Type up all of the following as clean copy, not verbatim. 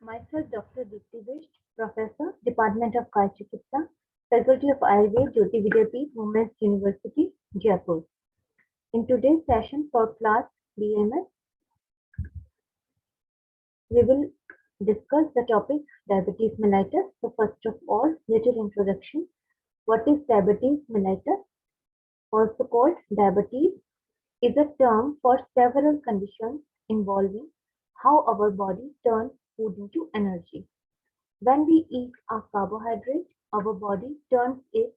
Myself, Dr. Deepti Bish, Professor, Department of Kaya Chikitsa, Faculty of Ayurveda, Jyoti Vidyapeeth, Women's University, Jaipur. In today's session for class BMS, we will discuss the topic diabetes mellitus. So first of all, little introduction. What is diabetes mellitus? Also called diabetes, is a term for several conditions involving how our body turns food into energy. When we eat a carbohydrate, our body turns it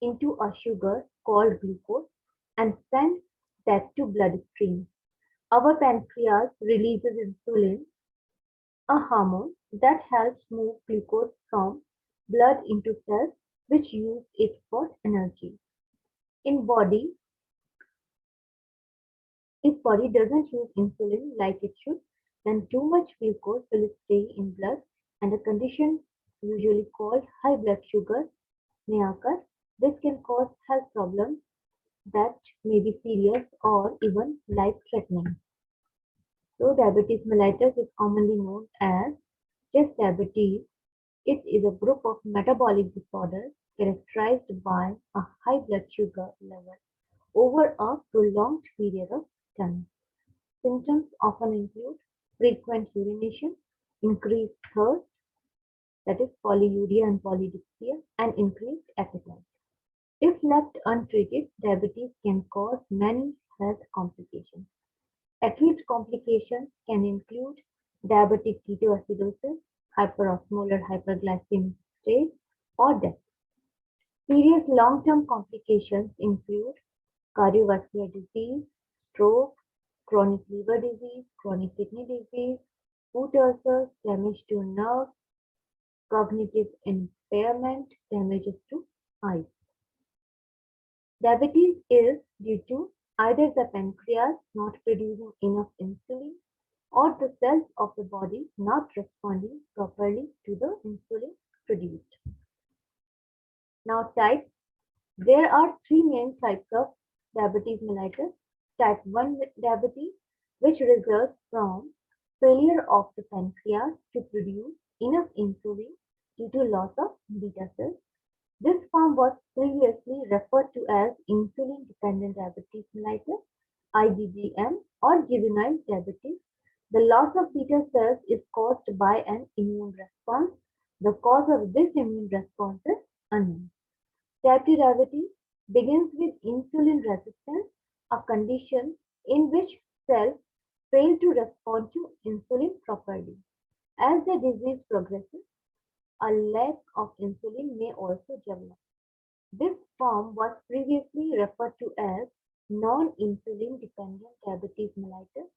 into a sugar called glucose and sends that to bloodstream. Our pancreas releases insulin, a hormone that helps move glucose from blood into cells which use it for energy. In body, if body doesn't use insulin like it should, then too much glucose will stay in blood and a condition usually called high blood sugar may occur. This can cause health problems that may be serious or even life-threatening. So diabetes mellitus is commonly known as just diabetes. It is a group of metabolic disorders characterized by a high blood sugar level over a prolonged period of time. Symptoms often include frequent urination, increased thirst, that is polyuria and polydipsia, and increased appetite. If left untreated, diabetes can cause many health complications. Acute complications can include diabetic ketoacidosis, hyperosmolar hyperglycemic state, or death. Serious long-term complications include cardiovascular disease, stroke, chronic liver disease, chronic kidney disease, foot ulcers, damage to nerves, cognitive impairment, damages to eyes. Diabetes is due to either the pancreas not producing enough insulin or the cells of the body not responding properly to the insulin produced. Now types. There are three main types of diabetes mellitus. Type 1 diabetes, which results from failure of the pancreas to produce enough insulin due to loss of beta cells. This form was previously referred to as insulin-dependent diabetes mellitus, IDDM, or juvenile diabetes. The loss of beta cells is caused by an immune response. The cause of this immune response is unknown. Type 2 diabetes begins with insulin resistance, a condition in which cells fail to respond to insulin properly. As the disease progresses, a lack of insulin may also develop. This form was previously referred to as non-insulin dependent diabetes mellitus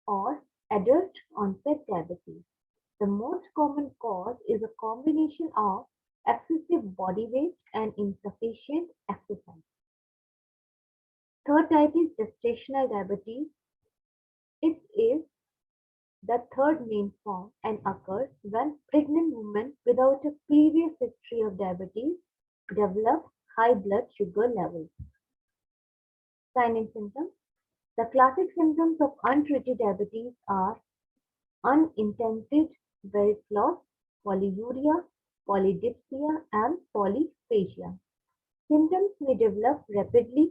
or adult onset diabetes. The most common cause is a combination of excessive body weight and insufficient exercise. Third type is gestational diabetes. It is the third main form and occurs when pregnant women without a previous history of diabetes develop high blood sugar levels. Sign and symptoms. The classic symptoms of untreated diabetes are unintended weight loss, polyuria, polydipsia, and polyphagia. Symptoms may develop rapidly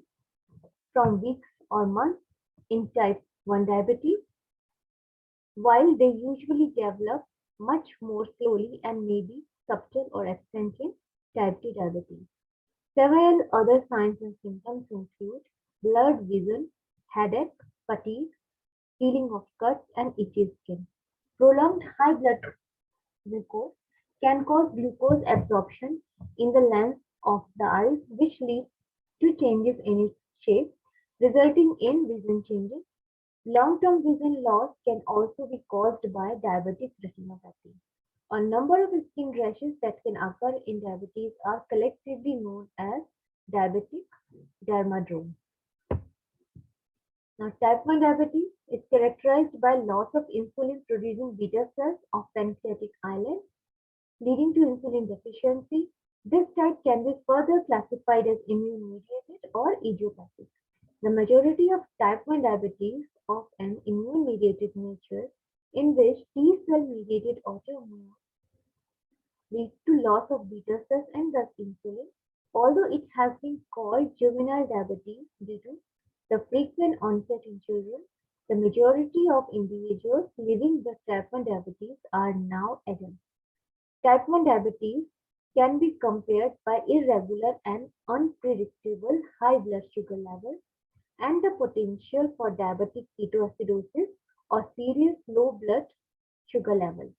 from weeks or months in type 1 diabetes, while they usually develop much more slowly and may be subtle or absent in type 2 diabetes. Several other signs and symptoms include blurred vision, headache, fatigue, feeling of cuts, and itchy skin. Prolonged high blood glucose can cause glucose absorption in the lens of the eyes, which leads to changes in its shape, resulting in vision changes. Long-term vision loss can also be caused by diabetic retinopathy. A number of skin rashes that can occur in diabetes are collectively known as diabetic dermatome. Now, type 1 diabetes is characterized by loss of insulin-producing beta cells of pancreatic islet, leading to insulin deficiency. This type can be further classified as immune-mediated or idiopathic. The majority of type 1 diabetes of an immune-mediated nature in which T cell-mediated autoimmune leads to loss of beta cells and thus insulin. Although it has been called juvenile diabetes due to the frequent onset in children, the majority of individuals living with type 1 diabetes are now adults. Type 1 diabetes can be compared by irregular and unpredictable high blood sugar levels and the potential for diabetic ketoacidosis or serious low blood sugar levels.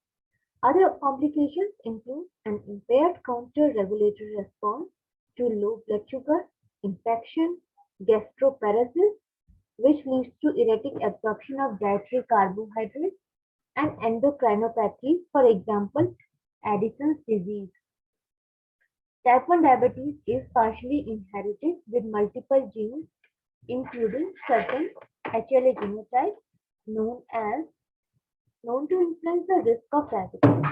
Other complications include an impaired counter-regulatory response to low blood sugar, infection, gastroparesis, which leads to erratic absorption of dietary carbohydrates, and endocrinopathy, for example, Addison's disease. Type 1 diabetes is partially inherited with multiple genes, including certain HLA genotypes known as known to influence the risk of diabetes.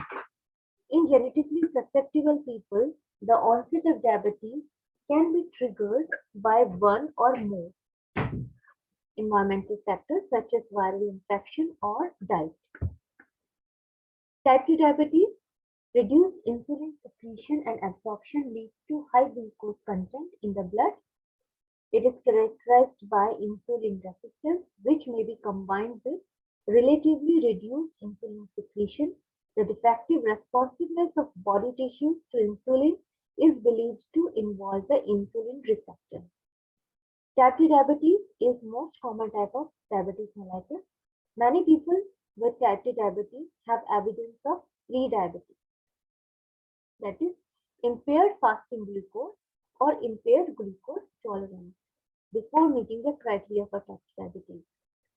In genetically susceptible people, the onset of diabetes can be triggered by one or more environmental factors such as viral infection or diet. Type 2 diabetes, reduced insulin secretion and absorption leads to high glucose content in the blood. It is characterized by insulin resistance, which may be combined with relatively reduced insulin secretion. The defective responsiveness of body tissues to insulin is believed to involve the insulin receptor. Type 2 diabetes is most common type of diabetes mellitus. Many people with type 2 diabetes have evidence of pre-diabetes, that is, impaired fasting glucose or impaired glucose tolerance before meeting the criteria for type 2 diabetes.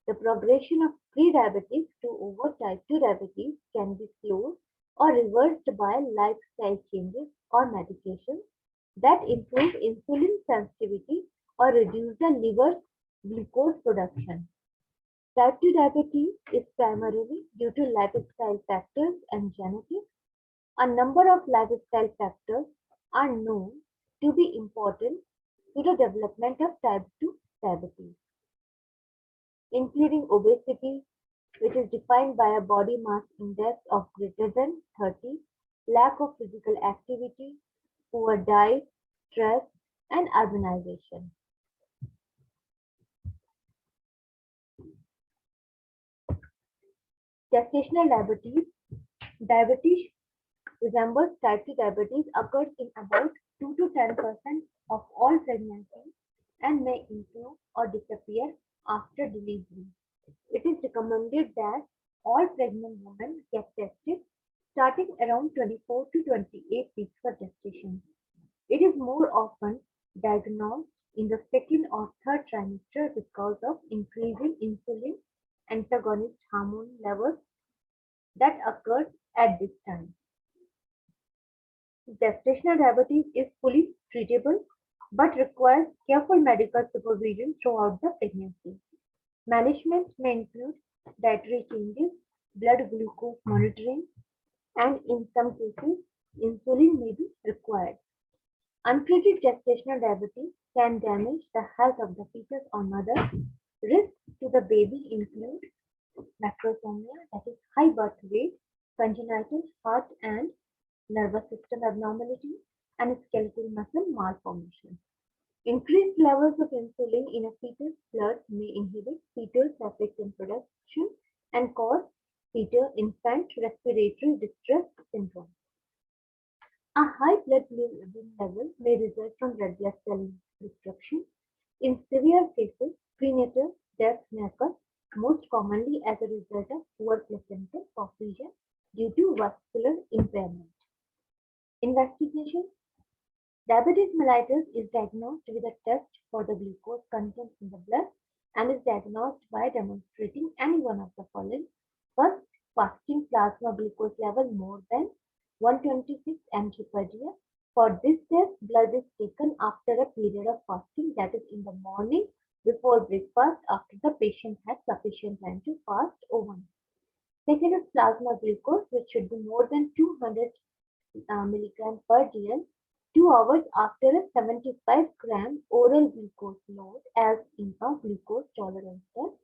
The progression of pre-diabetes to over type 2 diabetes can be slowed or reversed by lifestyle changes or medications that improve insulin sensitivity or reduce the liver's glucose production. Type 2 diabetes is primarily due to lifestyle factors and genetics. A number of lifestyle factors are known to be important to the development of type 2 diabetes, including obesity, which is defined by a body mass index of greater than 30, lack of physical activity, poor diet, stress, and urbanization. Gestational diabetes. Diabetes resembles type 2 diabetes, occurs in about 2 to 10% of all pregnancies and may improve or disappear after delivery. It is recommended that all pregnant women get tested starting around 24 to 28 weeks for gestation. It is more often diagnosed in the second or third trimester because of increasing insulin antagonist hormone levels that occurs at this time. Gestational diabetes is fully treatable but requires careful medical supervision throughout the pregnancy. Management may include dietary changes, blood glucose monitoring, and in some cases, insulin may be required. Untreated gestational diabetes can damage the health of the fetus or mother. Risks to the baby include macrosomia, that is high birth weight, congenital heart and nervous system abnormality, and skeletal muscle malformation. Increased levels of insulin in a fetus blood may inhibit fetal surfactant production and cause fetal-infant respiratory distress syndrome. A high blood bilirubin level may result from red blood cell destruction. In severe cases, prenatal death may occur, most commonly as a result of poor placental perfusion due to vascular impairment. Investigation. Diabetes mellitus is diagnosed with a test for the glucose content in the blood and is diagnosed by demonstrating any one of the following. First, fasting plasma glucose level more than 126 mg per day. For this test, blood is taken after a period of fasting, that is in the morning before breakfast after the patient has sufficient time to fast overnight. Second is plasma glucose, which should be more than 200 milligram per dl 2 hours after a 75-gram oral glucose load as in a glucose tolerance test.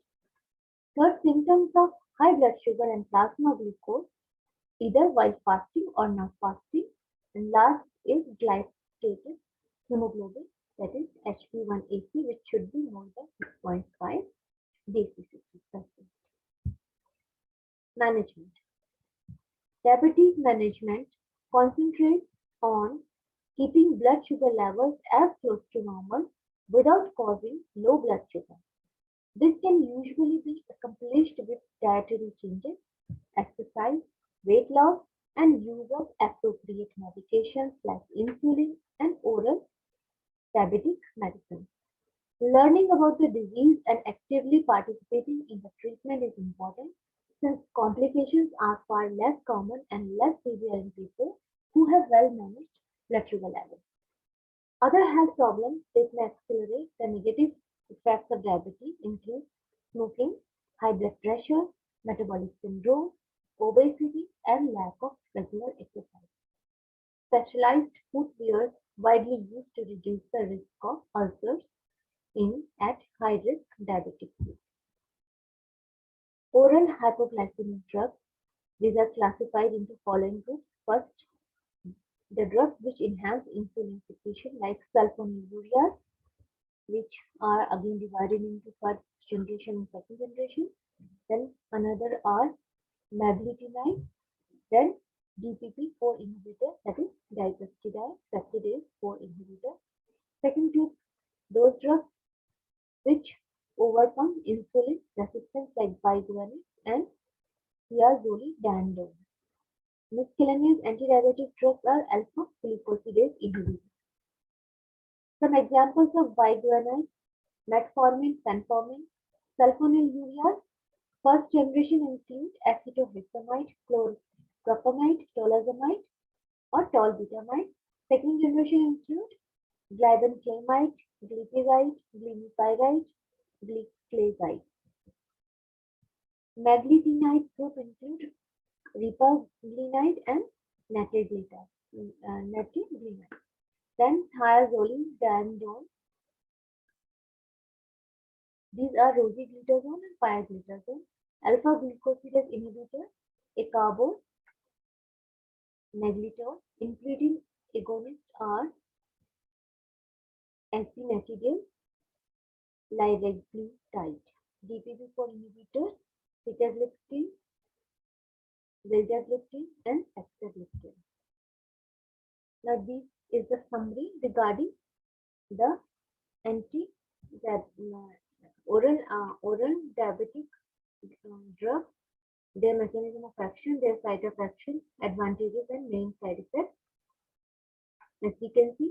Third, symptoms of high blood sugar and plasma glucose either while fasting or not fasting. And last is glycated hemoglobin, that is HbA1c, which should be more than 6.5 dcc. Management. Diabetes management concentrates on keeping blood sugar levels as close to normal without causing low blood sugar. This can usually be accomplished with dietary changes, exercise, weight loss, and use of appropriate medications like insulin and oral diabetic medicine. Learning about the disease and actively participating in the treatment is important since complications are far less common and less severe in people who have well managed blood sugar levels. Other health problems that may accelerate the negative effects of diabetes include smoking, high blood pressure, metabolic syndrome, obesity, and lack of regular exercise. Specialized footwear widely used to reduce the risk of ulcers in at high risk diabetics. Oral hypoglycemic drugs. These are classified into following groups. First, the drugs which enhance insulin secretion like sulfonylureas, which are again divided into first generation and second generation. Then another are maglitinide, then DPP-4 inhibitor, that is dipeptidase peptidase 4 inhibitor. Second group, those drugs which overcome insulin resistance like biguanide and thiazolidinedone. Miscellaneous antidiabetic drugs are alpha-glucosidase inhibitors. Some examples of biguanide: metformin, fenformin, sulfonylureas. First generation include acetohexamide, chlorpropamide, tolazamide or tolbutamide. Second generation include glibenclamide, glipizide, glimepiride, gliclazide. Maglitinide group include ripaglinide and natiglitide. Then thiazolidinedone. These are rosiglitazone and pioglitazone. Alpha-glucosidase inhibitor, acarbose, neglitol. Including agonists are acetonitide, liraglutide. DPP-4 inhibitors, sitagliptin, vildagliptin, and actagliptin. Now, this is the summary regarding the anti oral diabetic drugs, their mechanism of action, their site of action, advantages, and main side effects. As we can see,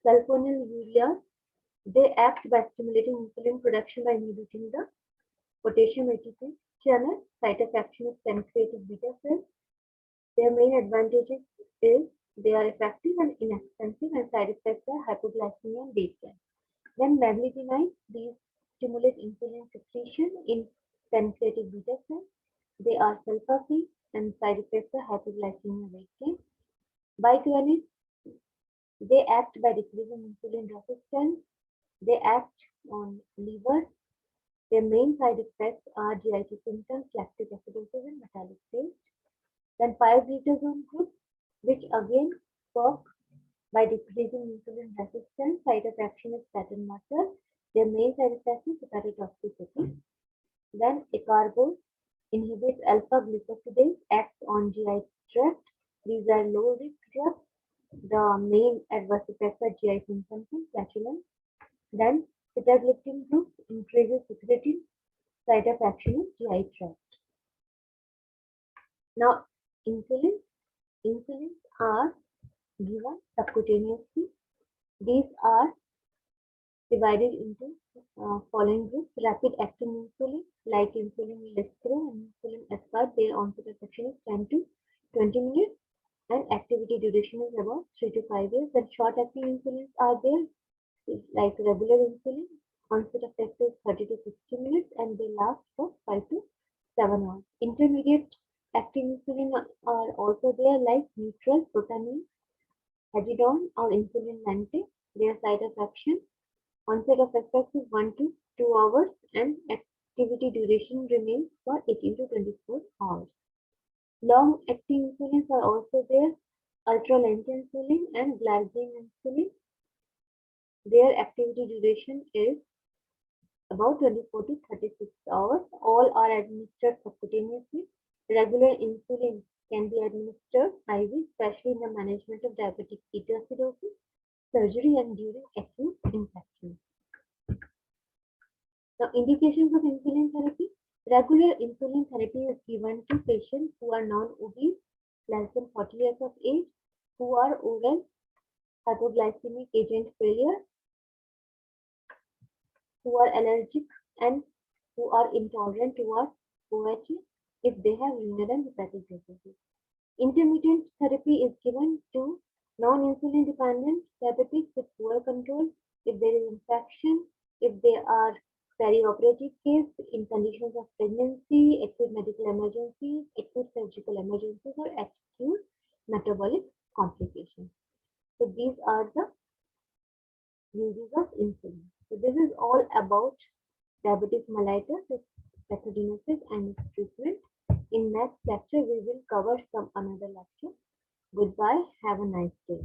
sulfonylureas, they act by stimulating insulin production by inhibiting the potassium ATP channel. Site of action is pancreatic beta cells. Their main advantages is they are effective and inexpensive, and side effects are hypoglycemia and weight gain. Then maglitinide, these stimulate insulin secretion in pancreatic beta cells. They are sulfur-free and side effects are hypoglycemia, weight gain. Biguanide, they act by decreasing insulin resistance. They act on liver. Their main side effects are GIT symptoms, lactic acidosis, and metallic taste. Then pioglitazone group, which again work by decreasing insulin resistance. Site of action is pattern muscle. Their main side effect is hepatotoxicity. Then acarbose inhibits alpha-glucosidase, acts on GI tract. These are low-risk drugs. The main adverse effects are GI symptoms and flatulence. Then sitagliptin group increases secretin. Site of action is GI tract. Now, insulins are given subcutaneously. These are divided into following groups: rapid acting insulin like insulin lispro and insulin aspart. Their onset of action is 10 to 20 minutes and activity duration is about 3 to 5 years. Then short acting insulins are there like regular insulin. Onset of action is 30 to 60 minutes and they last for 5 to 7 hours. Intermediate acting insulin are also there like neutral, protamine, Hagedorn or insulin lente. Their site of action, onset of effect is 1 to 2 hours and activity duration remains for 18 to 24 hours. Long-acting insulins are also there, ultra-length insulin and glargine insulin. Their activity duration is about 24 to 36 hours. All are administered subcutaneously. Regular insulin can be administered IV, especially in the management of diabetic ketoacidosis, surgery, and during acute infections. Now, indications of insulin therapy. Regular insulin therapy is given to patients who are non-obese, less than 40 years of age, who are oral hypoglycemic agent failure, who are allergic, and who are intolerant towards OHA if they have renal and hepatic diseases. Intermittent therapy is given to non-insulin dependent diabetics with poor control if there is infection, if they are perioperative case in conditions of pregnancy, acute medical emergencies, acute surgical emergencies, or acute metabolic complications. So these are the uses of insulin. So this is all about diabetes mellitus, its pathogenesis and its treatment. In next lecture, we will cover some another lecture. Goodbye. Have a nice day.